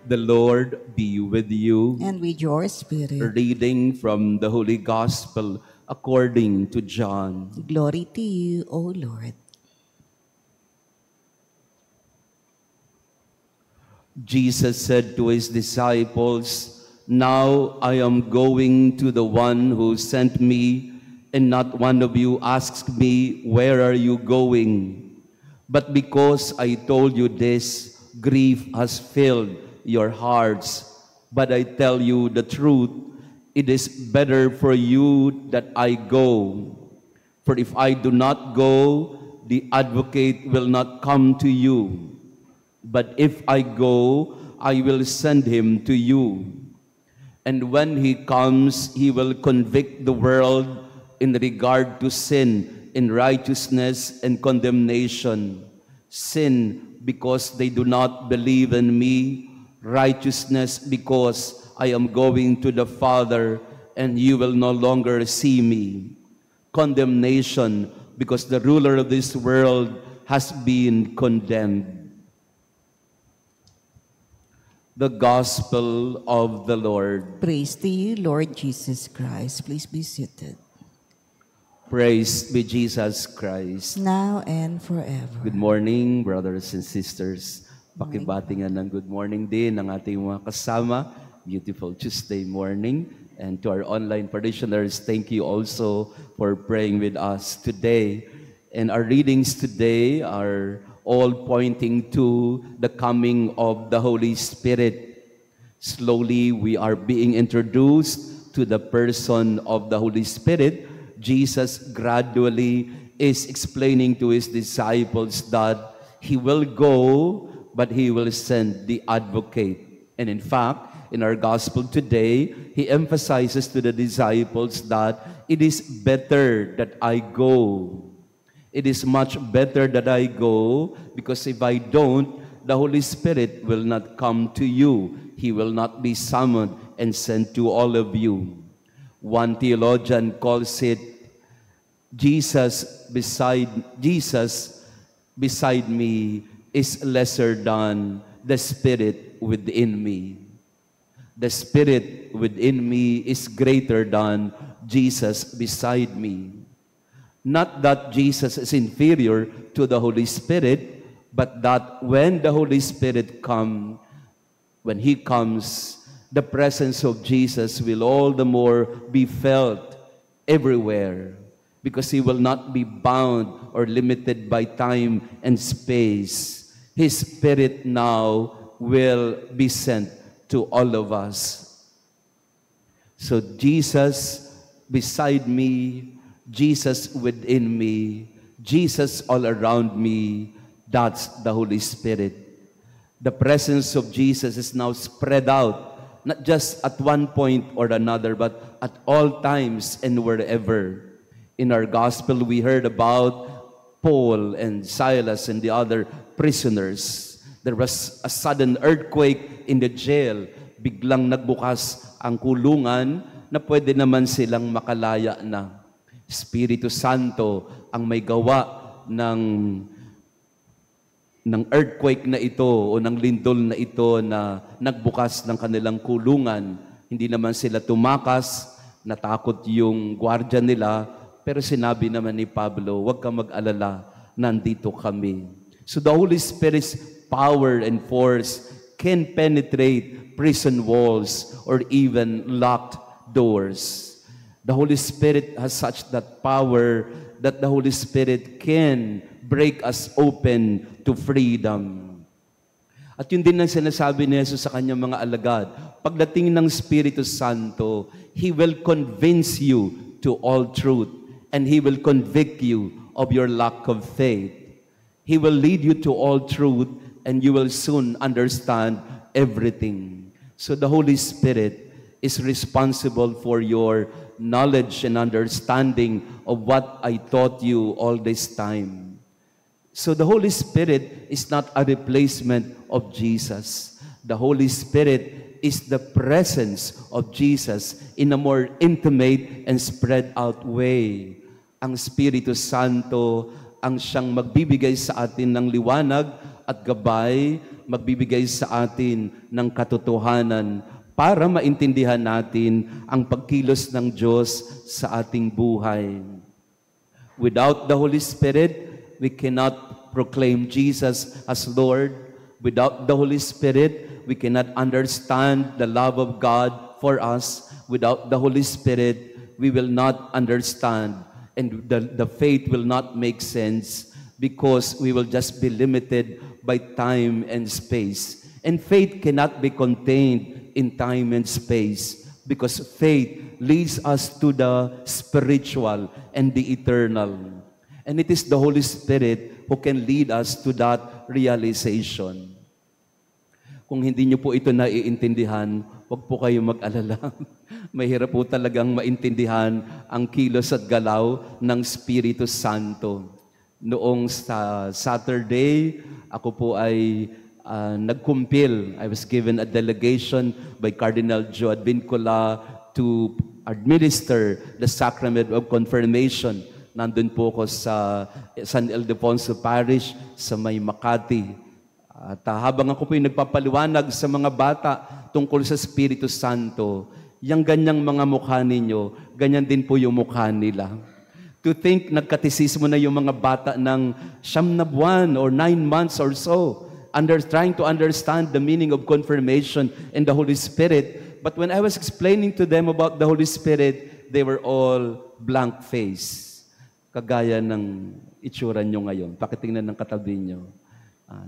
The Lord be with you. And with your A spirit. reading from the Holy Gospel according to John. Glory to you, O Lord. Jesus said to his disciples, "Now I am going to the one who sent me, and not one of you asks me, 'Where are you going?' But because I told you this, grief has filled your hearts. But I tell you the truth, it is better for you that I go. For if I do not go, the advocate will not come to you. But if I go, I will send him to you. And when he comes, he will convict the world in regard to sin, in righteousness and condemnation. Sin, because they do not believe in me. Righteousness, because I am going to the Father, and you will no longer see me. Condemnation, because the ruler of this world has been condemned." The Gospel of the Lord. Praise to you, Lord Jesus Christ. Please be seated. Praise be Jesus Christ. Now and forever. Good morning, brothers and sisters. Pakibati nga ng good morning din ng ating mga kasama. Beautiful Tuesday morning. And to our online parishioners, thank you also for praying with us today. And our readings today are all pointing to the coming of the Holy Spirit. Slowly, we are being introduced to the person of the Holy Spirit. Jesus gradually is explaining to his disciples that he will go, but he will send the advocate. And in fact, in our gospel today, he emphasizes to the disciples that it is better that I go. It is much better that I go, because if I don't, the Holy Spirit will not come to you. He will not be summoned and sent to all of you. One theologian calls it, Jesus beside me is lesser than the Spirit within me. The Spirit within me is greater than Jesus beside me. Not that Jesus is inferior to the Holy Spirit, but that when the Holy Spirit when he comes, the presence of Jesus will all the more be felt everywhere, because he will not be bound or limited by time and space. His Spirit now will be sent to all of us. So Jesus beside me, Jesus within me, Jesus all around me, that's the Holy Spirit. The presence of Jesus is now spread out, not just at one point or another, but at all times and wherever. In our gospel, we heard about Paul and Silas and the other prisoners. There was a sudden earthquake in the jail. Biglang nagbukas ang kulungan na pwede naman silang makalaya na. Espiritu Santo ang may gawa ng earthquake na ito o ng lindol na ito na nagbukas ng kanilang kulungan. Hindi naman sila tumakas, natakot yung gwardiya nila, pero sinabi naman ni Pablo, "Huwag kang mag-alala, nandito kami." So the Holy Spirit's power and force can penetrate prison walls or even locked doors. The Holy Spirit has such that power that the Holy Spirit can break us open to freedom. At yun din ang sinasabi ni Jesus sa kanyang mga alagad. Pagdating ng Espiritu Santo, He will convince you to all truth, and He will convict you of your lack of faith. He will lead you to all truth, and you will soon understand everything. So the Holy Spirit is responsible for your knowledge and understanding of what I taught you all this time. So the Holy Spirit is not a replacement of Jesus. The Holy Spirit is the presence of Jesus in a more intimate and spread out way. Ang Espiritu Santo ang siyang magbibigay sa atin ng liwanag at gabay magbibigay sa atin ng katotohanan para maintindihan natin ang pagkilos ng Diyos sa ating buhay. Without the Holy Spirit, we cannot proclaim Jesus as Lord. Without the Holy Spirit, we cannot understand the love of God for us. Without the Holy Spirit, we will not understand, and the faith will not make sense because we will just be limited by time and space. And faith cannot be contained in time and space because faith leads us to the spiritual and the eternal. And it is the Holy Spirit who can lead us to that realization. Kung hindi niyo po ito naiintindihan, huwag po kayong mag-alala. Mahirap po talagang maintindihan ang kilos at galaw ng Espiritu Santo. Noong sa Saturday, ako po ay nagkumpil. I was given a delegation by Cardinal Joe Advincula to administer the sacrament of confirmation. Nandun po ako sa San Ildefonso Parish sa may Makati. At habang ako po yung nagpapaliwanag sa mga bata tungkol sa Espiritu Santo, yung ganyang mga mukha ninyo, ganyan din po yung mukha nila. To think nagkatisismo na yung mga bata ng 9 na buwan or 9 months or so, trying to understand the meaning of confirmation and the Holy Spirit. But when I was explaining to them about the Holy Spirit, they were all blank face. Kagaya ng itsura nyo ngayon. Pakitingnan ng katabi nyo.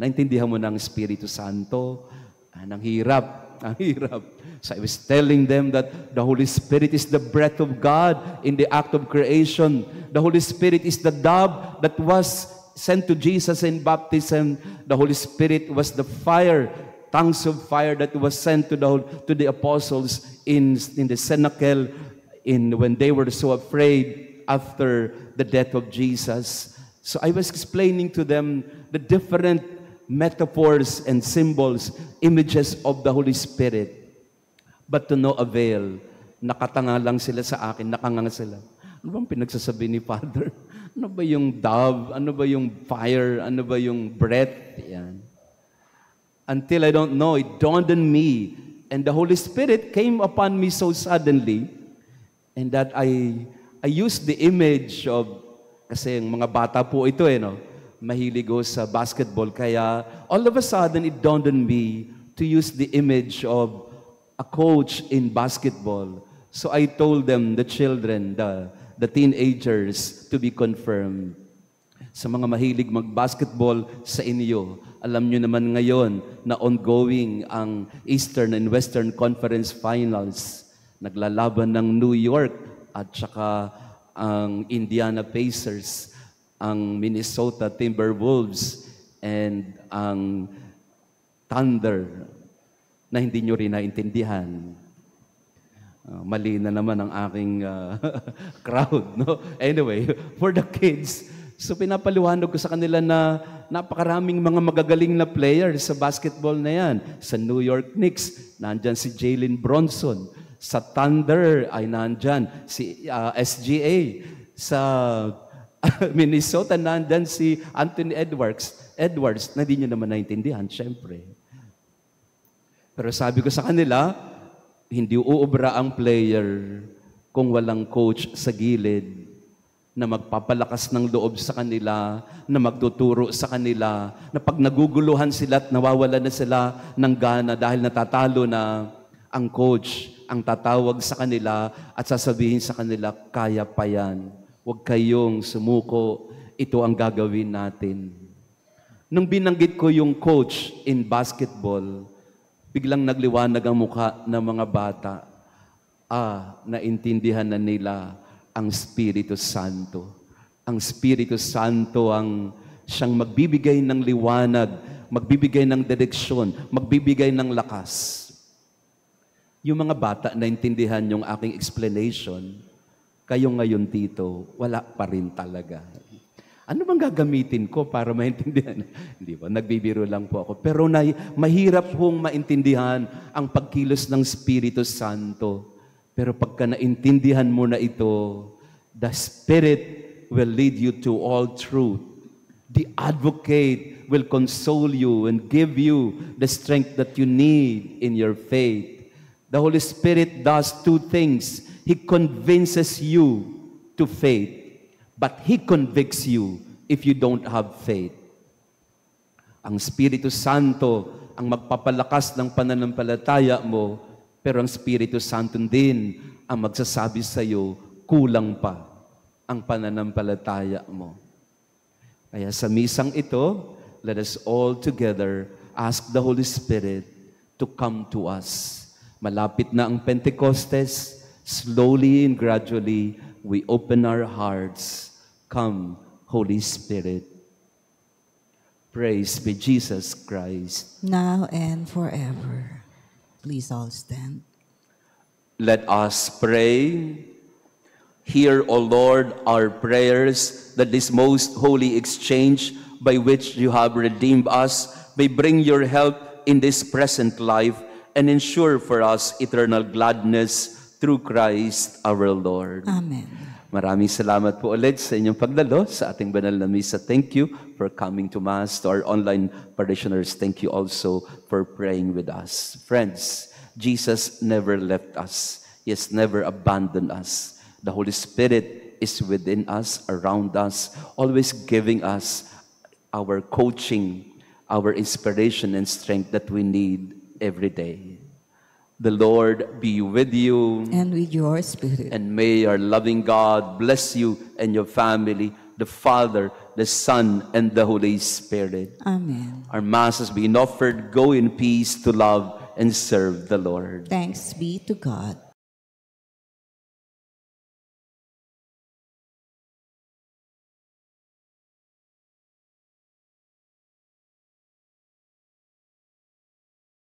Naintindihan mo ng Espiritu Santo. Ang hirap. Ang hirap. So I was telling them that the Holy Spirit is the breath of God in the act of creation. The Holy Spirit is the dove that was sent to Jesus in baptism. The Holy Spirit was the fire, tongues of fire that was sent to the apostles in the cenacle when they were so afraid after the death of Jesus. So I was explaining to them the different metaphors and symbols, images of the Holy Spirit. But to no avail, nakatanga lang sila sa akin, nakanganga sila. Ano bang pinagsasabi ni Father? Ano ba yung dove? Ano ba yung fire? Ano ba yung breath? Yan. Until I don't know, it dawned on me. And the Holy Spirit came upon me so suddenly. And that I used the image of, kasi yung mga bata po ito mahilig sa basketball. Kaya all of a sudden, it dawned on me to use the image of a coach in basketball. So I told them, the children, the teenagers, to be confirmed. Sa mga mahilig mag-basketball sa inyo, alam nyo naman ngayon na ongoing ang Eastern and Western Conference Finals. Naglalaban ng New York at saka ang Indiana Pacers, ang Minnesota Timberwolves, and ang Thunder, na hindi nyo rin naintindihan. Mali na naman ang aking crowd, no? Anyway, for the kids, so pinapaliwanag ko sa kanila na napakaraming mga magagaling na players sa basketball na yan. Sa New York Knicks, nandyan si Jalen Bronson. Sa Thunder, ay nandyan si SGA. Sa Minnesota, nandyan si Anthony Edwards, na hindi nyo naman naintindihan, syempre. Pero sabi ko sa kanila, hindi uubra ang player kung walang coach sa gilid na magpapalakas ng loob sa kanila, na magtuturo sa kanila, na pag naguguluhan sila at nawawala na sila ng gana dahil natatalo na, ang coach ang tatawag sa kanila at sasabihin sa kanila, kaya pa yan. Huwag kayong sumuko. Ito ang gagawin natin. Nung binanggit ko yung coach in basketball, biglang nagliwanag ang mukha ng mga bata. Naintindihan na nila ang Espiritu Santo. Ang Espiritu Santo ang siyang magbibigay ng liwanag, magbibigay ng direksyon, magbibigay ng lakas. Yung mga bata naintindihan yung aking explanation, kayo ngayon dito, wala pa rin talaga. Ano bang gagamitin ko para maintindihan? Hindi ba? Nagbibiro lang po ako. Pero mahirap hong maintindihan ang pagkilos ng Espiritu Santo. Pero pagka naintindihan mo na ito, the Spirit will lead you to all truth. The advocate will console you and give you the strength that you need in your faith. The Holy Spirit does two things. He convinces you to faith, but He convicts you if you don't have faith. Ang Espiritu Santo ang magpapalakas ng pananampalataya mo, pero ang Espiritu Santo din ang magsasabi sa iyo, kulang pa ang pananampalataya mo. Kaya sa misang ito, let us all together ask the Holy Spirit to come to us. Malapit na ang Pentecostes, slowly and gradually, we open our hearts. Come, Holy Spirit. Praise be Jesus Christ. Now and forever. Please all stand. Let us pray. Hear, O Lord, our prayers, that this most holy exchange by which you have redeemed us may bring your help in this present life and ensure for us eternal gladness through Christ our Lord. Amen. Maraming salamat po ulit sa inyong pagdalo sa ating banal na misa. Thank you for coming to Mass. To our online parishioners, thank you also for praying with us. Friends, Jesus never left us. He has never abandoned us. The Holy Spirit is within us, around us, always giving us our coaching, our inspiration and strength that we need every day. The Lord be with you. And with your spirit. And may our loving God bless you and your family, the Father, the Son, and the Holy Spirit. Amen. Our Mass has been offered. Go in peace to love and serve the Lord. Thanks be to God.